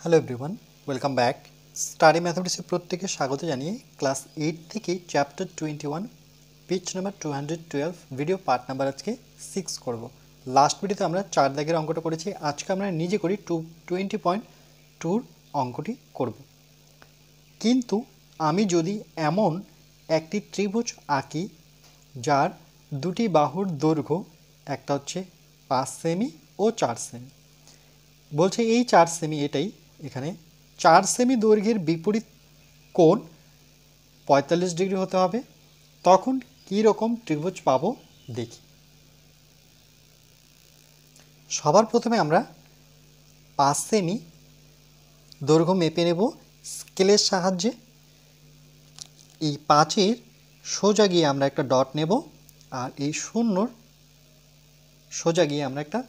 Hello everyone, welcome back. Study ম্যাথমেটিক্সে প্রত্যেকে স্বাগত জানিয়ে ক্লাস 8 থেকে chapter 21 page number 212 video part number আজকে 6 করব। লাস্ট ভিডিওতে আমরা 4 দাগের অঙ্কটা করেছি, আজকে আমরা নিজে করি 20.2 অঙ্কটি করব। কিন্তু আমি যদি এমন একটি ত্রিভুজ আঁকি যার দুটি বাহুর দৈর্ঘ্য একটা হচ্ছে 5 সেমি ও 4 সেমি, বলছে এই 4 সেমি, এটাই এখানে 4 সেমি দৈর্ঘ্যের বিপরীত কোণ 45 ডিগ্রি হতে হবে, তখন কী রকম ত্রিভুজ পাবো দেখি। সবার প্রথমে আমরা 5 সেমি দৈর্ঘ্য মেপে নেব স্কেলের সাহায্যে। এই 5-এর সোজা গিয়ে আমরা একটা ডট নেব, আর এই 0-র সোজা গিয়ে আমরা একটা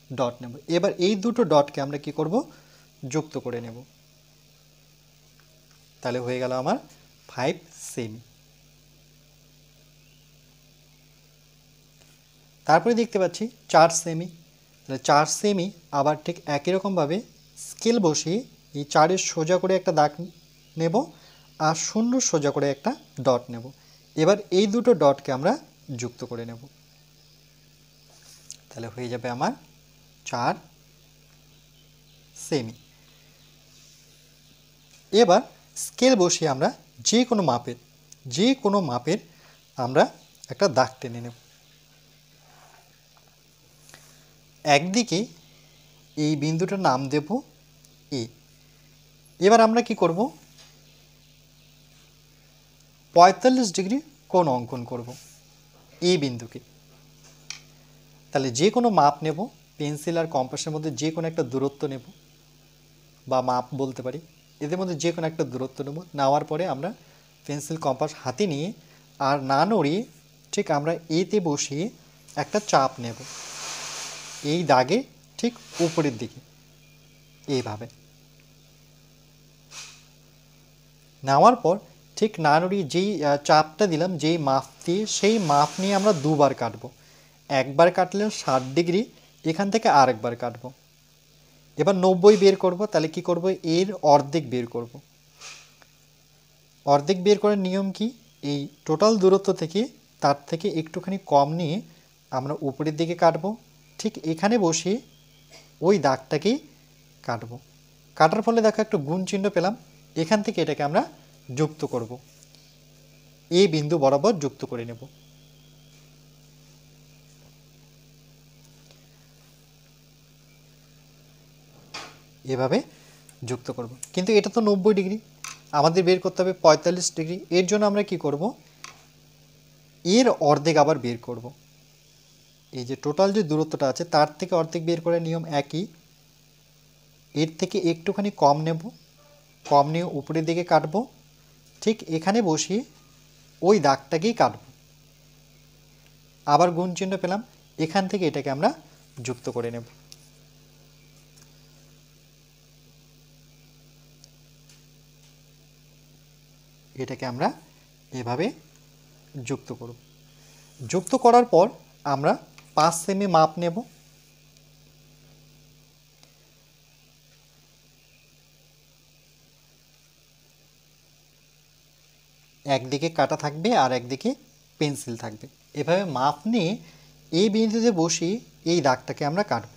ডট নেব। এবার এই দুটো ডটকে আমরা কি করব, যুক্ত করে নেব। তাহলে হয়ে গেল আমার 5 সেমি। তারপরে দেখতে পাচ্ছি 4 সেমি, তাহলে 4 সেমি আবার ঠিক একই রকমভাবে স্কেল বসিয়ে এই 4-এর সোজা করে একটা দাগ নেব, আর 0 সোজা করে একটা ডট নেব। এবার এই দুটো ডটকে আমরা যুক্ত করে নেব, তাহলে হয়ে যাবে আমার 4 সেমি। এবার স্কেল বসিয়ে আমরা যে কোনো মাপের আমরা একটা দাগ টেনে নেব। একদিকে এই বিন্দুটার নাম দেব এ। এবার আমরা কি করব, 45 ডিগ্রি কোণ অঙ্কন করব এই বিন্দুকে। তাহলে যে কোনো মাপ নেব, পেন্সিল আর কম্পাসের মধ্যে যে কোনো একটা দূরত্ব নেব, বা মাপ বলতে পারি, এদের মধ্যে যে কোনো একটা দূরত্ব নেব। নেওয়ার পরে আমরা পেন্সিল কম্পাস হাতে নিয়ে আর না নড়িয়ে ঠিক আমরা এতে বসিয়ে একটা চাপ নেব এই দাগে ঠিক উপরের দিকে, এইভাবে নেওয়ার পর ঠিক না নড়িয়ে যেই চাপটা দিলাম, যেই মাপ দিয়ে, সেই মাপ নিয়ে আমরা দুবার কাটবো। একবার কাটলে 60 ডিগ্রি, এখান থেকে আরেকবার কাটবো। এবার 90 বের করব, তাহলে কি করব, এর অর্ধেক বের করব। অর্ধেক বের করার নিয়ম কি, এই টোটাল দূরত্ব থেকে তার থেকে একটুখানি কম নিয়ে আমরা উপরের দিকে কাটবো, ঠিক এখানে বসে ওই দাগটাকেই কাটবো। কাটার ফলে দেখো একটা গুণ চিহ্ন পেলাম, এখান থেকে এটাকে আমরা যুক্ত করব, এই বিন্দু বরাবর যুক্ত করে নেব। এভাবে যুক্ত করব, কিন্তু এটা তো 90 ডিগ্রি, আমাদের বের করতে হবে 45 ডিগ্রি। এর জন্য আমরা কি করব, এর অর্ধেক আবার বের করব। এই যে টোটাল যে দূরত্বটা আছে তার থেকে অর্ধেক বের করার নিয়ম একই, এর থেকে একটুখানি কম নেব, কম নিয়ে উপরের দিকে কাটবো, ঠিক এখানে বসিয়ে ওই দাগটাকেই কাটবো। আবার গুণ চিহ্ন পেলাম, এখান থেকে এটাকে আমরা যুক্ত করে নেব। এটাকে আমরা এভাবে যুক্ত করব। যুক্ত করার পর আমরা 5 সেমি মাপ নেব। একদিকে কাটা থাকবে আর একদিকে পেন্সিল থাকবে। এভাবে মাপ নিয়ে এই বিন্দুতে বসিয়ে এই দাগটাকে আমরা কাটব।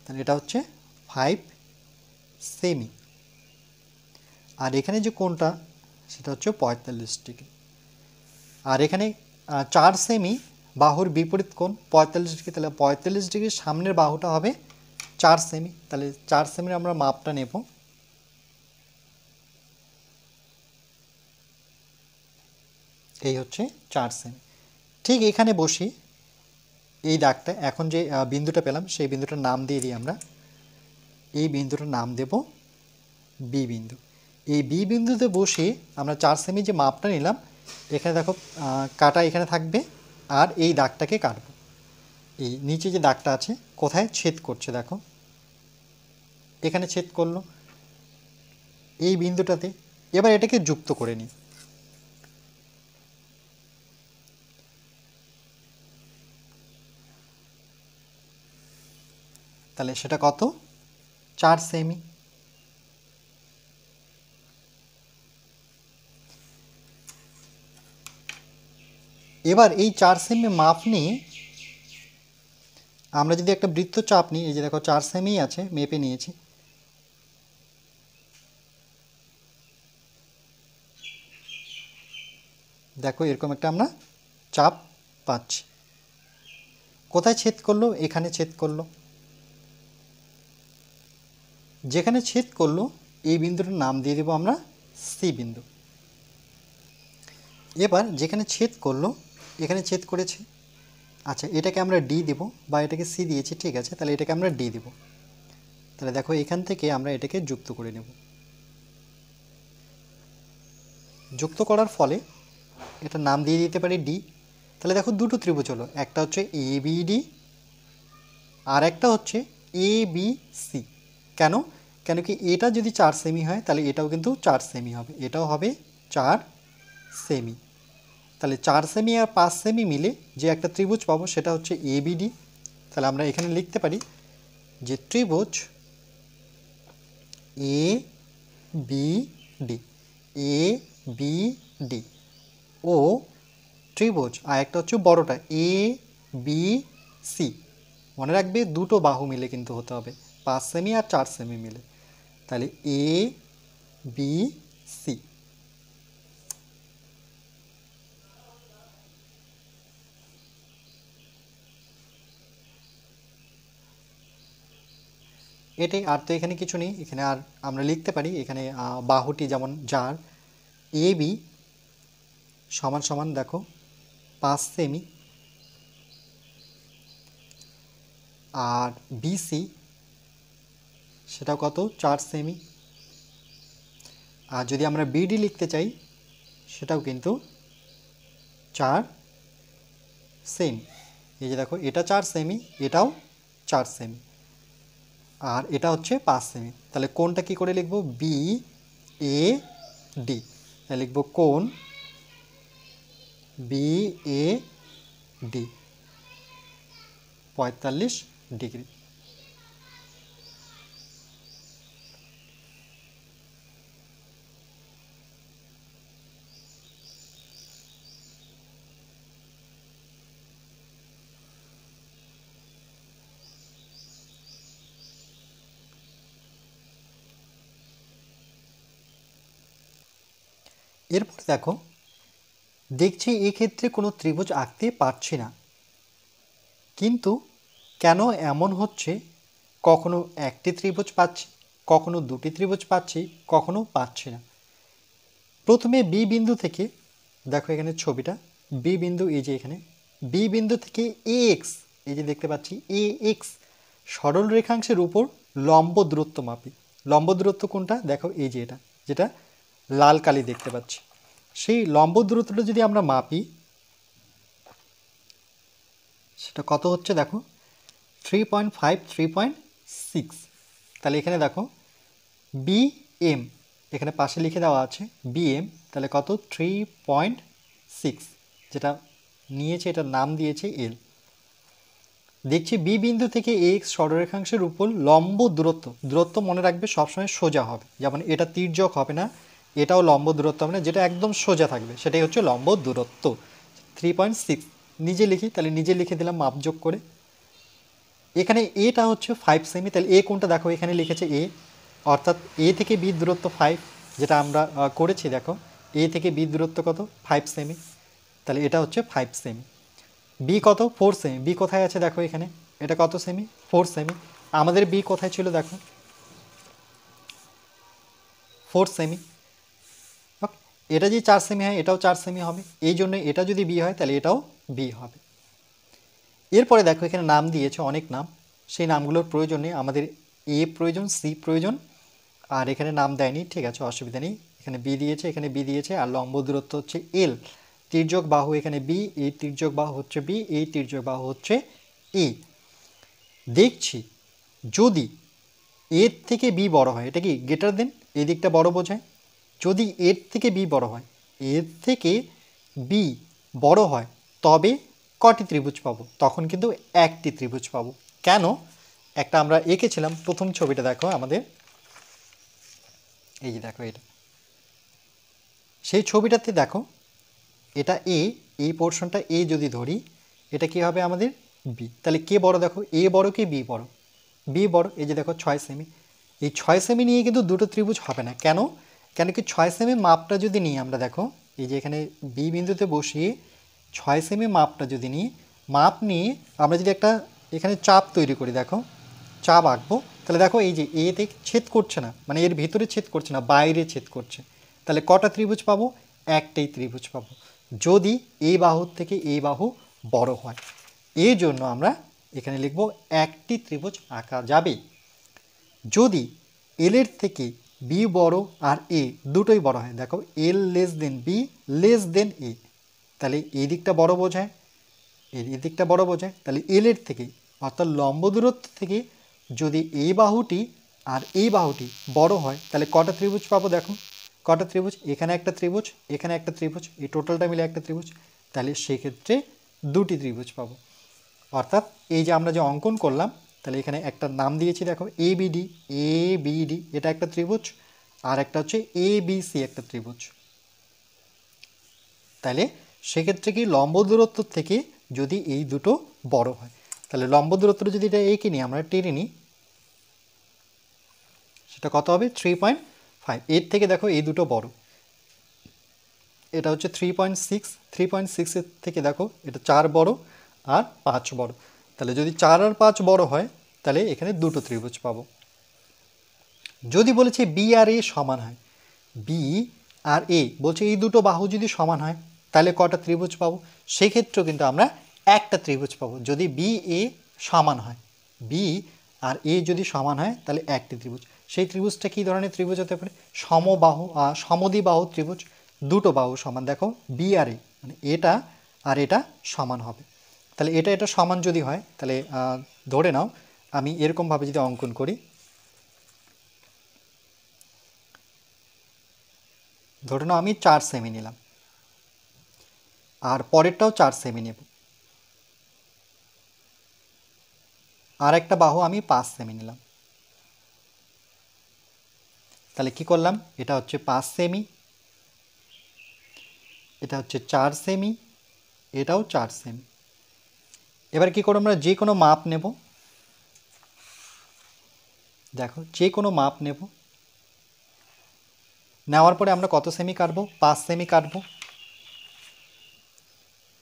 তাহলে এটা হচ্ছে 5 সেমি, আর এখানে যে কোণটা সেটা হচ্ছে 45 ডিগ্রি। আর এখানে 4 সেমি বাহুর বিপরীত কোণ 45 ডিগ্রি, তাহলে 45 ডিগ্রির সামনের বাহুটা হবে 4 সেমি। তাহলে 4 সেমির আমরা মাপটা নেব। এই হচ্ছে 4 সেমি। ঠিক এখানে বসি এই দাগটা, এখন যে বিন্দুটা পেলাম সেই বিন্দুটার নাম দিয়ে দিই আমরা। এই বিন্দুটার নাম দেব বি বিন্দু। এই বি বিন্দুতে বসে আমরা 4 সেমি যে মাপটা নিলাম, এখানে দেখো কাটা এখানে থাকবে, আর এই দাগটাকে কাটবো। এই নিচে যে দাগটা আছে কোথায় ছেদ করছে দেখো, এখানে ছেদ করলো এই বিন্দুটাতে। এবার এটাকে যুক্ত করে নিই। তাহলে সেটা কত, 4 সেমি। এবার এই 4 সেমি মাপ নিয়ে আমরা যদি একটা বৃত্তচাপ নিই, এই যে দেখো 4 সেমি আছে, মেপে নিয়েছি। দেখো এরকম একটা আমরা চাপ পাচ্ছি। কোথায় ছেদ করলো? এখানে ছেদ করলো। যেখানে ছেদ করলো এই বিন্দুটার নাম দিয়ে দেবো আমরা সি বিন্দু। এবার যেখানে ছেদ করলো এখানে ছেদ করেছে, আচ্ছা এটাকে আমরা ডি দেব, বা এটাকে সি দিয়েছি, ঠিক আছে, তাহলে এটাকে আমরা ডি দেব। তাহলে দেখো এখান থেকে আমরা এটাকে যুক্ত করে নেব। যুক্ত করার ফলে এটা নাম দিয়ে দিতে পারি ডি। তাহলে দেখো দুটো ত্রিভুজ হলো, একটা হচ্ছে এ বি ডি আর একটা হচ্ছে এ বি সি। কেন? কেন কি এটা যদি 4 সেমি হয় তাহলে এটাও কিন্তু 4 সেমি হবে, এটাও হবে 4 সেমি। তাহলে 4 সেমি আর 5 সেমি মিলে যে একটা ত্রিভুজ পাবো সেটা হচ্ছে এ বি ডি। তাহলে আমরা এখানে লিখতে পারি যে ত্রিভুজ A B D, A B D ও ত্রিভুজ আর একটা হচ্ছে বড়টা এ বি সি। মনে রাখবে দুটো বাহু মিলে কিন্তু হতে হবে, 5 সেমি আর 4 সেমি মিলে। তাহলে এ বি সি। এটাই, আর তো এখানে কিছু নেই। এখানে আর আমরা লিখতে পারি এখানে বাহুটি যেমন যার এ বি সমান সমান দেখো 5 সেমি আর বিসি সেটাও কত 4 সেমি। আর যদি আমরা বিডি লিখতে চাই সেটাও কিন্তু 4 সেমি। এই যে দেখো এটা 4 সেমি, এটাও 4 সেমি, আর এটা হচ্ছে 5 সেমি। তাহলে কোণটা কি করে লিখবো? B A D. তাহলে লিখবো কোণ বি এ ডি 45 ডিগ্রি। এরপর দেখো, দেখছি এক্ষেত্রে কোনো ত্রিভুজ আঁকতে পারছি না, কিন্তু কেন এমন হচ্ছে? কখনো একটি ত্রিভুজ পাচ্ছি, কখনো দুটি ত্রিভুজ পাচ্ছি, কখনো পাচ্ছি না। প্রথমে বি বিন্দু থেকে দেখো এখানে ছবিটা, বি বিন্দু, এই যে এখানে বি বিন্দু থেকে এ এক্স, এই যে দেখতে পাচ্ছি এ এক্স সরল রেখাংশের উপর লম্ব দূরত্ব মাপি। লম্ব দূরত্ব কোনটা? দেখো এই যে এটা, যেটা লাল কালি দেখতে পাচ্ছি, সেই লম্ব দূরত্বটা যদি আমরা মাপি সেটা কত হচ্ছে দেখো 3.5 3.6। তাহলে এখানে দেখো বি এম, এখানে পাশে লিখে দেওয়া আছে বি এম, তাহলে কত 3.6, যেটা নিয়েছে এটার নাম দিয়েছে এল। দেখছি বি বিন্দু থেকে এক্স সরলরেখাংশের উপর লম্ব দূরত্ব, দূরত্ব মনে রাখবে সবসময় সোজা হবে, যেমন এটা তির্যক হবে না, এটাও লম্ব দূরত্ব হবে না, যেটা একদম সোজা থাকবে সেটাই হচ্ছে লম্ব দূরত্ব 3.6। নিজে লিখি, তাহলে নিজে লিখে দিলাম মাপযোগ করে। এখানে এটা হচ্ছে 5 সেমি, তাহলে এ কোনটা দেখো এখানে লিখেছে এ, অর্থাৎ এ থেকে বি দূরত্ব 5, যেটা আমরা করেছি দেখো এ থেকে বি দূরত্ব কত 5 সেমি, তাহলে এটা হচ্ছে 5 সেমি। বি কত 4 সেমি, বি কোথায় আছে দেখো এখানে, এটা কত সেমি 4 সেমি। আমাদের বি কোথায় ছিল দেখো 4 সেমি। এটা যদি 4 সেমি হয় এটাও 4 সেমি হবে, এই জন্য এটা যদি বি হয় তাহলে এটাও বি হবে। এরপরে দেখো এখানে নাম দিয়েছে অনেক নাম, সেই নামগুলোর প্রয়োজন নেই, আমাদের এ প্রয়োজন, সি প্রয়োজন, আর এখানে নাম দেয়নি, ঠিক আছে অসুবিধা নেই। এখানে বি দিয়েছে, এখানে বি দিয়েছে, আর লম্ব দূরত্ব হচ্ছে এল। তির্যক বাহু এখানে বি, এই তির্যক বাহু হচ্ছে বি, এই তির্যক বাহু হচ্ছে এ। দেখছি যদি এর থেকে বি বড় হয়, এটা কি গ্রেটার দেন, এই দিকটা বড় বোঝায়। যদি এর থেকে বি বড় হয়, এর থেকে বি বড় হয়, তবে কটি ত্রিভুজ পাবো? তখন কিন্তু একটি ত্রিভুজ পাবো। কেন? একটা আমরা এঁকেছিলাম, প্রথম ছবিটা দেখো আমাদের, এই যে দেখো এটা, সেই ছবিটাতে দেখো এটা এ, এই পোর্শনটা এ যদি ধরি, এটা কি হবে আমাদের বি। তাহলে কে বড় দেখো, এ বড় কি বি বড়? বি বড়। এই যে দেখো 6 সেমি, এই 6 সেমি নিয়ে কিন্তু দুটো ত্রিভুজ হবে না। কেন? কেন কি 6 সেমি মাপটা যদি নিই আমরা, দেখো এই যে এখানে বি বিন্দুতে বসিয়ে 6 সেমি মাপটা যদি নিই, মাপ নিয়ে আমরা যদি একটা এখানে চাপ তৈরি করি, দেখো চাপ আঁকবো, তাহলে দেখো এই যে এতে ছেদ করছে না, মানে এর ভিতরে ছেদ করছে না, বাইরে ছেদ করছে। তাহলে কটা ত্রিভুজ পাবো? একটাই ত্রিভুজ পাবো, যদি এই বাহুর থেকে এই বাহু বড় হয়। এই জন্য আমরা এখানে লিখব একটি ত্রিভুজ আঁকা যাবে যদি এল এর থেকে বি বড় আর এ দুটোই বড় হয়। দেখো L less than B less than A, তাহলে এই দিকটা বড় বোঝায়, এই দিকটা বড় বোঝায়। তাহলে এল এর থেকে অর্থাৎ লম্ব দূরত্ব থেকে যদি এই বাহুটি আর এই বাহুটি বড় হয়, তাহলে কটা ত্রিভুজ পাবো? দেখো কটা ত্রিভুজ, এখানে একটা ত্রিভুজ, এখানে একটা ত্রিভুজ, এই টোটালটা মিলে একটা ত্রিভুজ। তাহলে সেক্ষেত্রে দুটি ত্রিভুজ পাবো। অর্থাৎ এই যে আমরা যে অঙ্কন করলাম, তাহলে এখানে একটা নাম দিয়েছি দেখো এ বিডি, এ বিডি এটা একটা ত্রিভুজ, আর একটা হচ্ছে এ বি সি একটা ত্রিভুজ। তাহলে সেক্ষেত্রে কি লম্ব দূরত্ব থেকে যদি এই দুটো বড় হয়, তাহলে লম্ব দূরত্ব যদি এটা এঁকে নিই, আমরা টেনে নিই, সেটা কত হবে? 3.5। এর থেকে দেখো এই দুটো বড়, এটা হচ্ছে 3.6, 3.6 থেকে দেখো এটা 4 বড় আর 5 বড়। তাহলে যদি 4 আর 5 বড় হয়, তাহলে এখানে দুটো ত্রিভুজ পাবো। যদি বলেছে বি আর এ সমান হয়, বি আর এ বলছে এই দুটো বাহু যদি সমান হয়, তাহলে কটা ত্রিভুজ পাবো? সেক্ষেত্রেও কিন্তু আমরা একটা ত্রিভুজ পাবো। যদি বি এ সমান হয়, বি আর এ যদি সমান হয়, তাহলে একটি ত্রিভুজ। সেই ত্রিভুজটা কী ধরনের ত্রিভুজ হতে পারে? সমবাহু সমদ্বিবাহু ত্রিভুজ, দুটো বাহু সমান। দেখো বি আর এ মানে এটা আর এটা সমান হবে। তাহলে এটা এটা সমান যদি হয়, তাহলে ধরে নাও আমি এরকমভাবে যদি অঙ্কন করি, ধরে নাও আমি 4 সেমি নিলাম, আর পরেরটাও 4 সেমি নেব, আর একটা বাহু আমি 5 সেমি নিলাম। তাহলে কি করলাম? এটা হচ্ছে 5 সেমি, এটা হচ্ছে 4 সেমি, এটাও 4 সেমি। এবার কি করব? আমরা যে কোনো মাপ নেব, দেখো যে কোনো মাপ নেব, নেওয়ার পরে আমরা কত সেমি কাটবো? 5 সেমি কাটবো।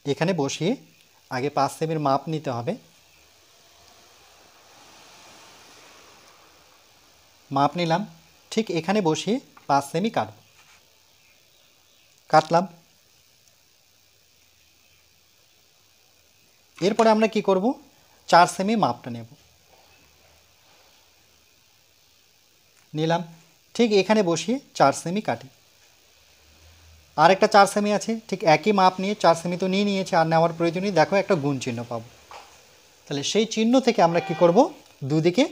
এখানে বসিয়ে আগে 5 সেমির মাপ নিতে হবে, মাপ নিলাম, ঠিক এখানে বসিয়ে 5 সেমি কাটব, কাটলাম। এরপরে আমরা কি করব? 4 সেমি মাপটা নেব, নিলাম, ঠিক এখানে বসিয়ে 4 সেমি কাটি। আর একটা 4 সেমি আছে, ঠিক একই মাপ নিয়ে 4 সেমি তো নিয়ে নিয়েছে, আর নেওয়ার প্রয়োজন নেই। দেখো একটা গুণ চিহ্ন পাবো, তাহলে সেই চিহ্ন থেকে আমরা কি করব? দুদিকে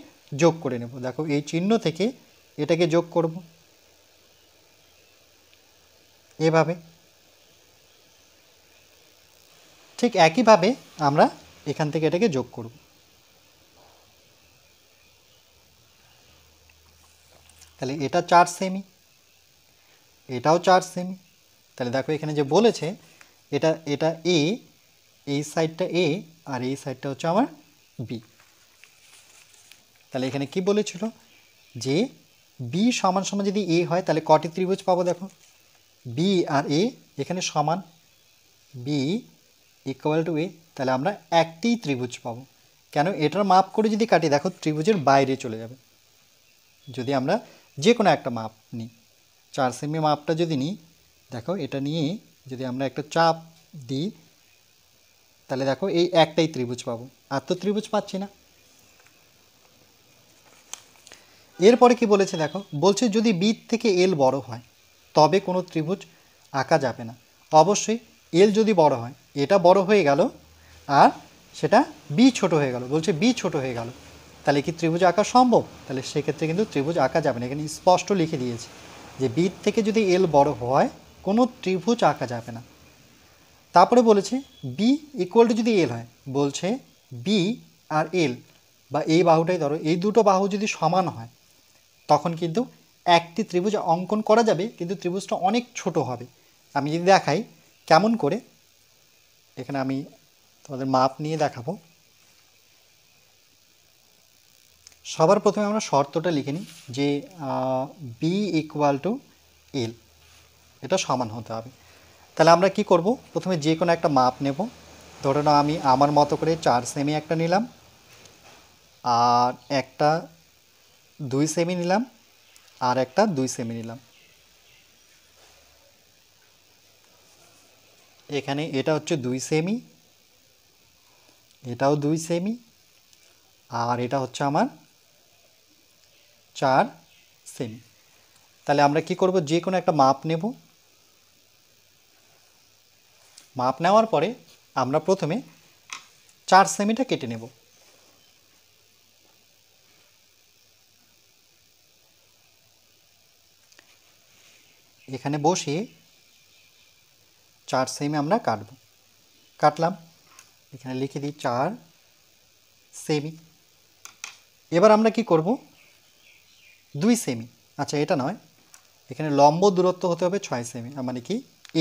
যোগ করে নেব। দেখো এই চিহ্ন থেকে এটাকে যোগ করব এভাবে, ঠিক একইভাবে আমরা এখান থেকে এটাকে যোগ করব। তাহলে এটা 4 সেমি, এটাও 4 সেমি। তাহলে দেখো এখানে যে বলেছে এটা এটা এ, এই সাইডটা এ আর এই সাইডটা হচ্ছে আমার বি। তাহলে এখানে কি বলেছিল? যে বি সমান সমান যদি এ হয়, তাহলে কটি ত্রিভুজ পাবো? দেখো বি আর এ এখানে সমান, বি ইকুয়াল টু এ, তাহলে আমরা একটি ত্রিভুজ পাবো। কেন? এটার মাপ করে যদি কাটি, দেখো ত্রিভুজের বাইরে চলে যাবে। যদি আমরা যে কোনো একটা মাপ নিই, 4 সেমি মাপটা যদি নিই, দেখো এটা নিয়ে যদি আমরা একটা চাপ দিই, তাহলে দেখো এই একটাই ত্রিভুজ পাবো, আর তো ত্রিভুজ পাচ্ছি না। এরপরে কি বলেছে দেখো, বলছে যদি বি থেকে এল বড় হয়, তবে কোনো ত্রিভুজ আঁকা যাবে না। অবশ্যই এল যদি বড় হয়, এটা বড় হয়ে গেল আর সেটা বি ছোট হয়ে গেল, বলছে বি ছোট হয়ে গেল, তাহলে কি ত্রিভুজ আঁকা সম্ভব? তাহলে সেক্ষেত্রে কিন্তু ত্রিভুজ আঁকা যাবে না। এখানে স্পষ্ট লিখে দিয়েছে যে বি থেকে যদি এল বড় হয়, কোনো ত্রিভুজ আঁকা যাবে না। তারপরে বলেছে বি ইকুয়াল টু যদি এল হয়, বলছে বি আর এল বা এই বাহুটাই ধরো, এই দুটো বাহু যদি সমান হয় তখন কিন্তু একটি ত্রিভুজ অঙ্কন করা যাবে, কিন্তু ত্রিভুজটা অনেক ছোট হবে। আমি যদি দেখাই কেমন করে, এখানে আমি তোমাদের মাপ নিয়ে দেখাবো। সবার প্রথমে আমরা শর্তটা লিখে নিই যে বি ইকুয়াল টু এল, এটা সমান হতে হবে। তাহলে আমরা কি করব, প্রথমে যে কোনো একটা মাপ নেব। ধরে নাও আমি আমার মতো করে 4 সেমি একটা নিলাম, আর একটা 2 সেমি নিলাম, আর একটা 2 সেমি নিলাম। এখানে এটা হচ্ছে 2 সেমি, এটাও 2 সেমি, আর এটা হচ্ছে আমার 4 সেমি। তাহলে আমরা কি করব, যে কোনো একটা মাপ নেব। মাপ নেওয়ার পরে আমরা প্রথমে 4 সেমিটা কেটে নেব। এখানে বসিয়ে 4 সেমি আমরা কাটলাম। এখানে লিখে দিই 4 সেমি। এবার আমরা কি করব, 2 সেমি, আচ্ছা এটা নয়, এখানে লম্ব দূরত্ব হতে হবে 6 সেমি, মানে কি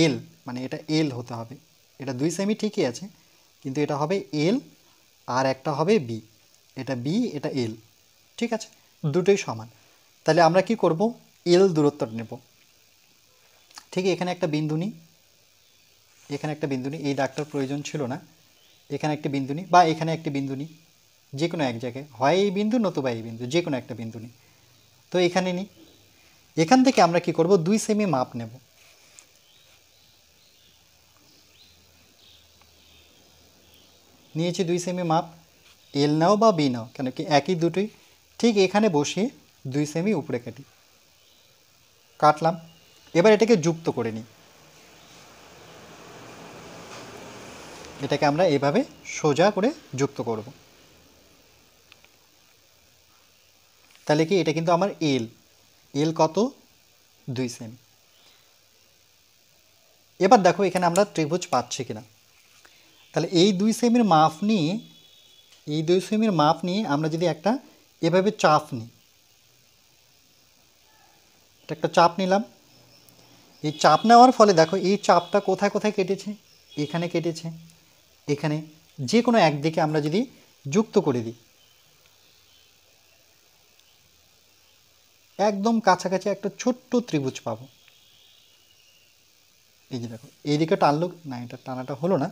এল, মানে এটা এল হতে হবে। এটা 2 সেমি ঠিকই আছে, কিন্তু এটা হবে এল, আর একটা হবে বি। এটা বি, এটা এল, ঠিক আছে, দুটোই সমান। তাহলে আমরা কি করব, এল দূরত্বটা নেব। ঠিক এখানে একটা বিন্দু নিই, এখানে একটা বিন্দু নিই, এই দাগটার প্রয়োজন ছিল না। এখানে একটি বিন্দু নিই, বা এখানে একটি বিন্দু নিই, যে কোনো এক জায়গায়, হয় এই বিন্দু নতুবা এই বিন্দু, যে কোনো একটা বিন্দু নিই। তো এখানে নিই, এখান থেকে আমরা কি করব, 2 সেমি মাপ নেব। নিয়েছি 2 সেমি মাপ, এল নাও বা বি নাও, কেন কি একই দুটোই। ঠিক এখানে বসিয়ে 2 সেমি উপরে কাটলাম। এবার এটাকে যুক্ত করে নিই। এটাকে আমরা এভাবে সোজা করে যুক্ত করব। তাহলে কি এটা কিন্তু আমার এল, এল কত, 2 সেমি। এবার দেখো এখানে আমরা ত্রিভুজ পাচ্ছি কিনা। তাহলে এই 2 সেমির মাপ নিয়ে, এই 2 সেমির মাপ নিয়ে আমরা যদি একটা এভাবে চাপ নিই, একটা চাপ নিলাম। এই চাপ নেওয়ার ফলে দেখো এই চাপটা কোথায় কোথায় কেটেছে, এখানে কেটেছে, এখানে, যে কোনো একদিকে আমরা যদি যুক্ত করে দিই, একদম কাছাকাছি একটা ছোট্ট ত্রিভুজ পাবো। এই যে দেখো এইদিকে টানলো না, এটা টানাটা হলো না,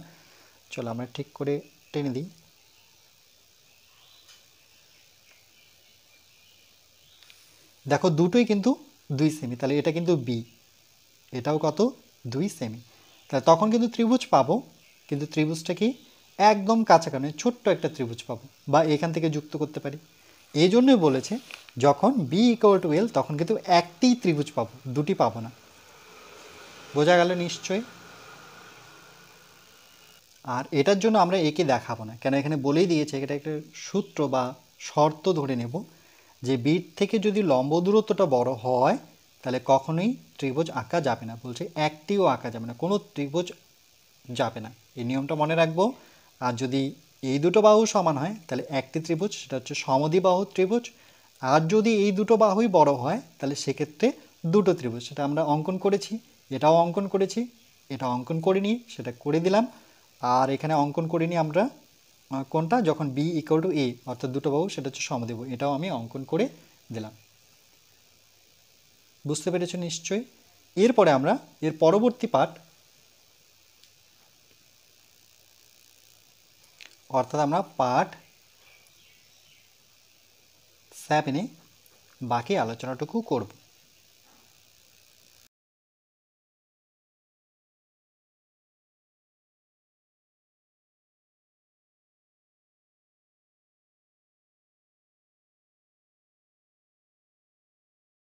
চলো আমরা ঠিক করে টেনে দিই। দেখো দুটোই কিন্তু 2 সেমি, তাহলে এটা কিন্তু বি, এটাও কত, 2 সেমি। তাহলে তখন কিন্তু ত্রিভুজ পাবো, কিন্তু ত্রিভুজটা কি একদম কাছাকাছি, ছোট্ট একটা ত্রিভুজ পাবো, বা এখান থেকে যুক্ত করতে পারি। এই জন্যই বলেছে যখন বি ইকুয়াল টু এল তখন কিন্তু একটি ত্রিভুজ পাবো, দুটি পাবো না। বোঝা গেল নিশ্চয়ই। আর এটার জন্য আমরা একে দেখাবো না, কেন এখানে বলেই দিয়েছে, এটা একটা সূত্র বা শর্ত ধরে নেব যে বির থেকে যদি লম্ব দূরত্বটা বড় হয় তাহলে কখনোই ত্রিভুজ আঁকা যাবে না। বলছে একটিও আঁকা যাবে না, কোনো ত্রিভুজ যাবে না, এই নিয়মটা মনে রাখবো। আর যদি এই দুটো বাহু সমান হয় তাহলে একটি ত্রিভুজ, সেটা হচ্ছে সমদ্বিবাহু ত্রিভুজ। আর যদি এই দুটো বাহুই বড় হয় তাহলে সেক্ষেত্রে দুটো ত্রিভুজ, সেটা আমরা অঙ্কন করেছি, এটাও অঙ্কন করেছি, এটা অঙ্কন করিনি, সেটা করে দিলাম। আর এখানে অঙ্কন করিনি আমরা কোনটা, যখন বি ইকুয়াল টু এ, অর্থাৎ দুটো বাহু, সেটা হচ্ছে সমদ্বিবাহু, এটাও আমি অঙ্কন করে দিলাম। বুঝতে পেরেছো নিশ্চয়ই। এরপরে আমরা এর পরবর্তী পার্ট, অর্থাৎ আমরা পার্ট 7-এ বাকি আলোচনাটুকু করব।